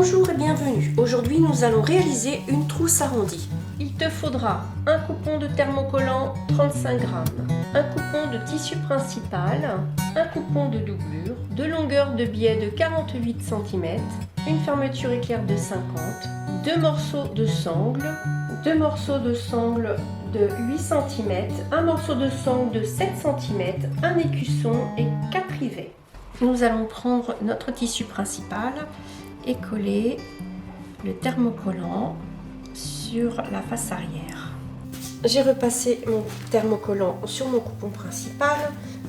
Bonjour et bienvenue. Aujourd'hui, nous allons réaliser une trousse arrondie. Il te faudra un coupon de thermocollant 35 g, un coupon de tissu principal, un coupon de doublure, deux longueurs de biais de 48 cm, une fermeture éclair de 50, deux morceaux de sangle, deux morceaux de sangle de 8 cm, un morceau de sangle de 7 cm, un écusson et 4 rivets. Nous allons prendre notre tissu principal et coller le thermocollant sur la face arrière. J'ai repassé mon thermocollant sur mon coupon principal.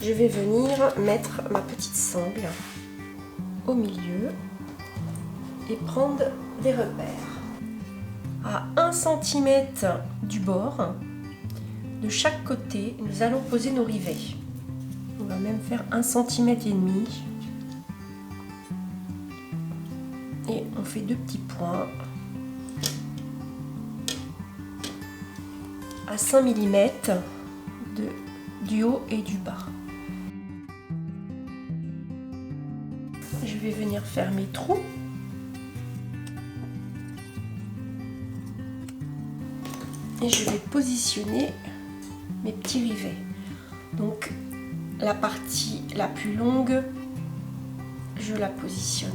Je vais venir mettre ma petite sangle au milieu et prendre des repères. À 1 cm du bord, de chaque côté, nous allons poser nos rivets. On va même faire 1,5 cm. Et on fait deux petits points à 5 mm du haut et du bas. Je vais venir faire mes trous. Et je vais positionner mes petits rivets. Donc la partie la plus longue, je la positionne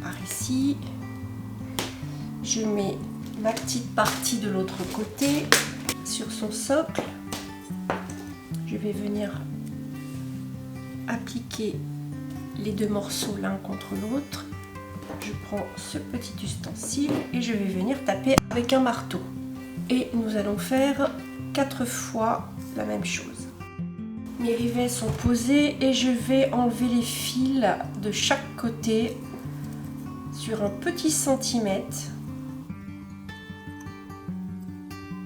par ici. Je mets ma petite partie de l'autre côté sur son socle. Je vais venir appliquer les deux morceaux l'un contre l'autre. Je prends ce petit ustensile et je vais venir taper avec un marteau. Et nous allons faire 4 fois la même chose. Mes rivets sont posés et je vais enlever les fils de chaque côté sur un petit centimètre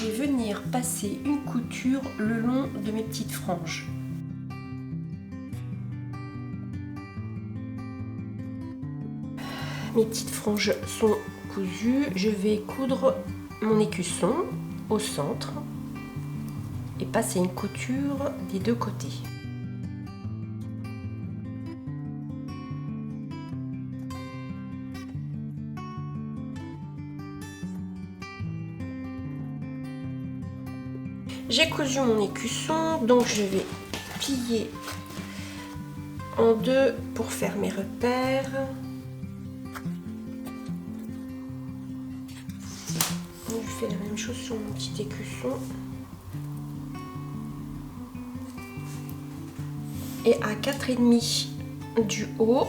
et venir passer une couture le long de mes petites franges. Mes petites franges sont cousues, je vais coudre mon écusson au centre et passer une couture des deux côtés. J'ai cousu mon écusson, donc je vais plier en deux pour faire mes repères. Je fais la même chose sur mon petit écusson. Et à 4,5 du haut,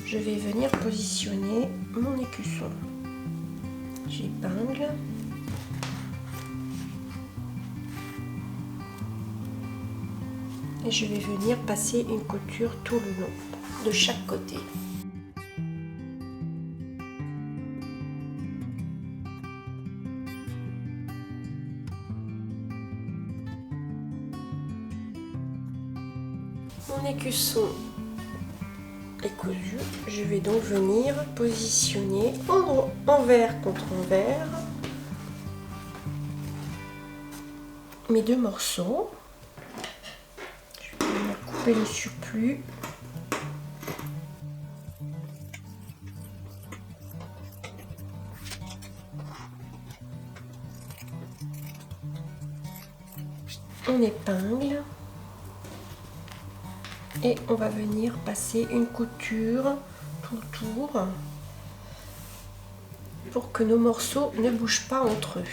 je vais venir positionner mon écusson. J'épingle. Et je vais venir passer une couture tout le long de chaque côté. Mon écusson est cousu. Je vais donc venir positionner envers contre envers mes deux morceaux. Je vais le surplus. On épingle et on va venir passer une couture tout autour pour que nos morceaux ne bougent pas entre eux.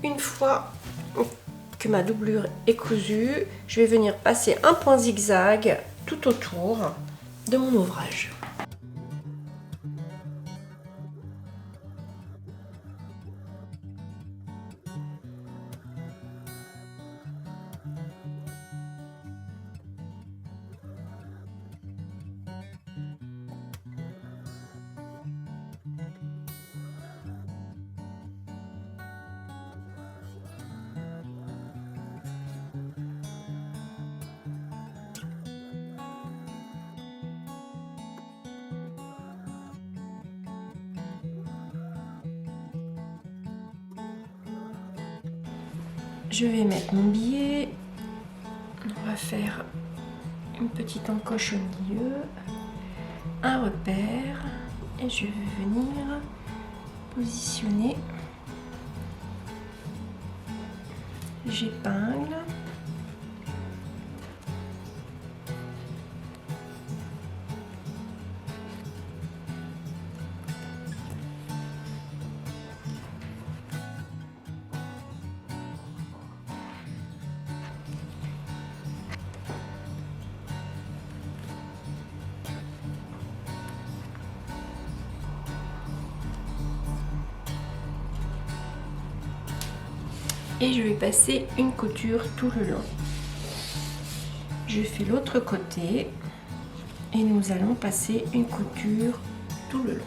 Une fois que ma doublure est cousue, je vais venir passer un point zigzag tout autour de mon ouvrage. Je vais mettre mon billet, on va faire une petite encoche au milieu, un repère et je vais venir positionner, j'épingle. Et je vais passer une couture tout le long. Je fais l'autre côté et nous allons passer une couture tout le long.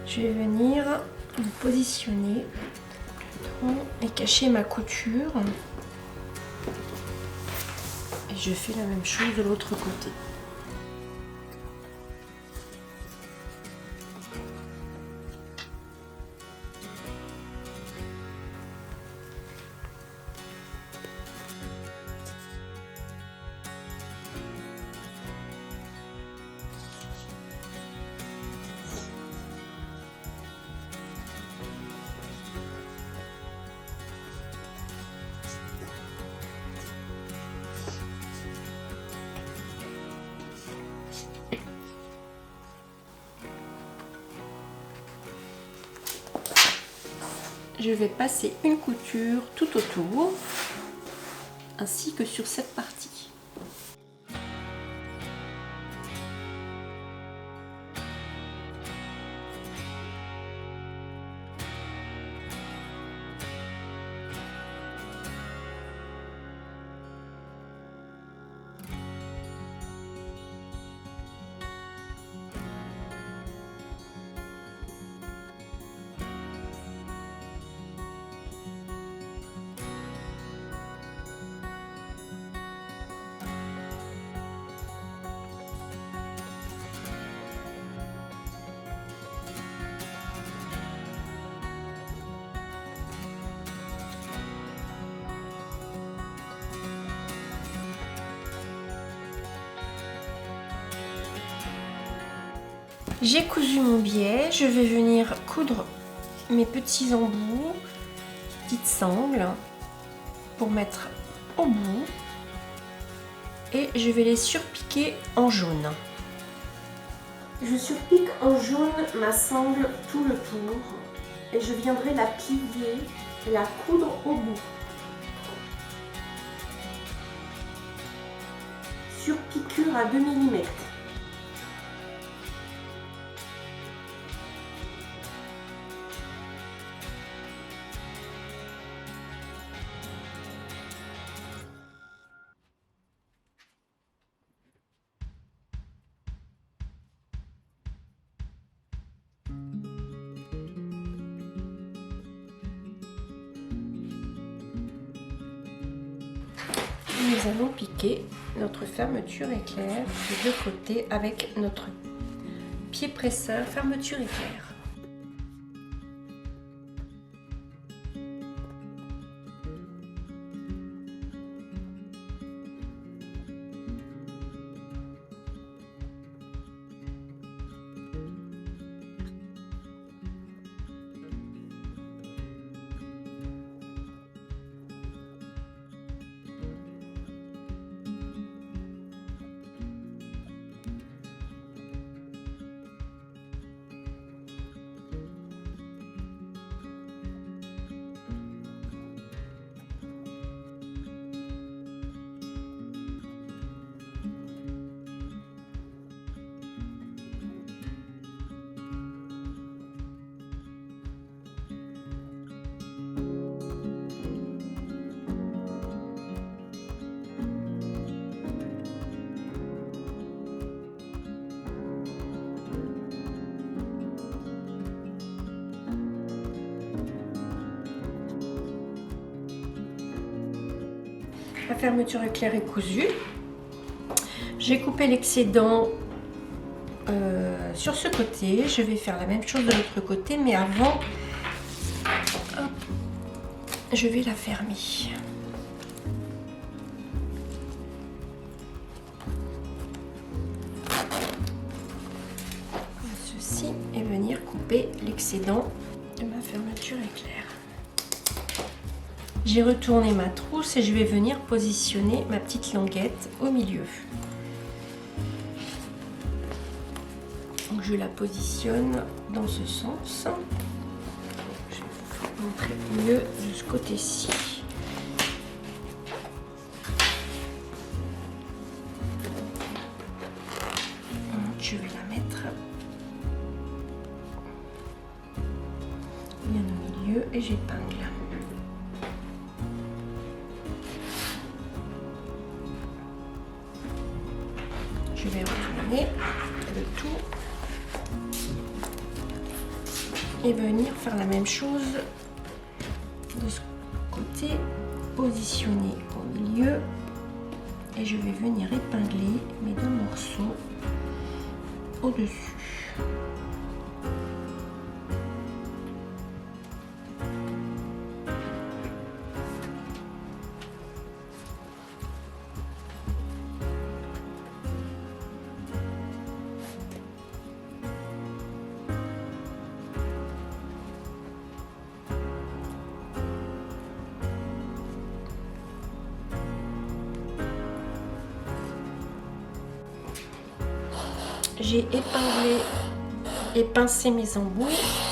Je vais venir me positionner et cacher ma couture. Et je fais la même chose de l'autre côté. Je vais passer une couture tout autour, ainsi que sur cette partie. J'ai cousu mon biais, je vais venir coudre mes petits embouts, petites sangles pour mettre au bout et je vais les surpiquer en jaune. Je surpique en jaune ma sangle tout le tour et je viendrai la plier et la coudre au bout. Surpiqûre à 2 mm. Nous allons piquer notre fermeture éclair des deux côtés avec notre pied presseur fermeture éclair. La fermeture éclair est cousue. J'ai coupé l'excédent sur ce côté. Je vais faire la même chose de l'autre côté, mais avant, hop, je vais la fermer. Ceci et venir couper l'excédent de ma fermeture éclair. J'ai retourné ma trousse et je vais venir positionner ma petite languette au milieu. Donc je la positionne dans ce sens. Je vais vous montrer mieux de ce côté-ci. Je vais la mettre bien au milieu et j'épingle. Je vais retourner le tout et venir faire la même chose de ce côté, positionner au milieu et je vais venir épingler mes deux morceaux au-dessus. J'ai épinglé et pincé mes embouts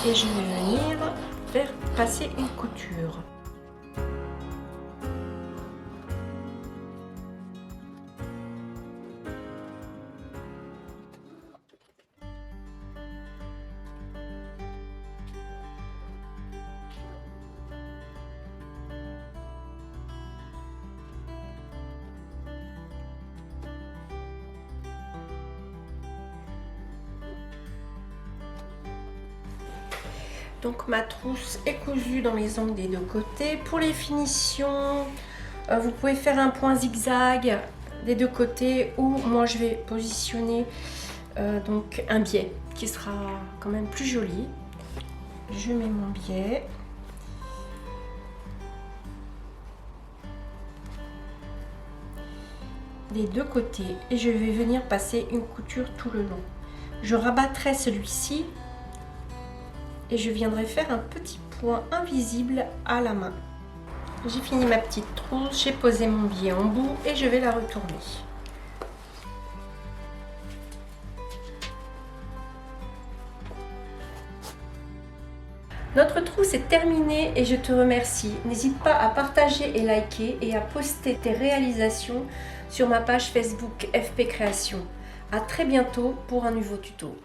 et je vais venir faire passer une couture. Donc ma trousse est cousue dans les angles des deux côtés. Pour les finitions, vous pouvez faire un point zigzag des deux côtés ou moi je vais positionner donc un biais qui sera quand même plus joli. Je mets mon biais. Des deux côtés et je vais venir passer une couture tout le long. Je rabattrai celui-ci et je viendrai faire un petit point invisible à la main. J'ai fini ma petite trousse, j'ai posé mon biais en bout et je vais la retourner. Notre trousse est terminée et je te remercie. N'hésite pas à partager et liker et à poster tes réalisations sur ma page Facebook FP Création. À très bientôt pour un nouveau tuto.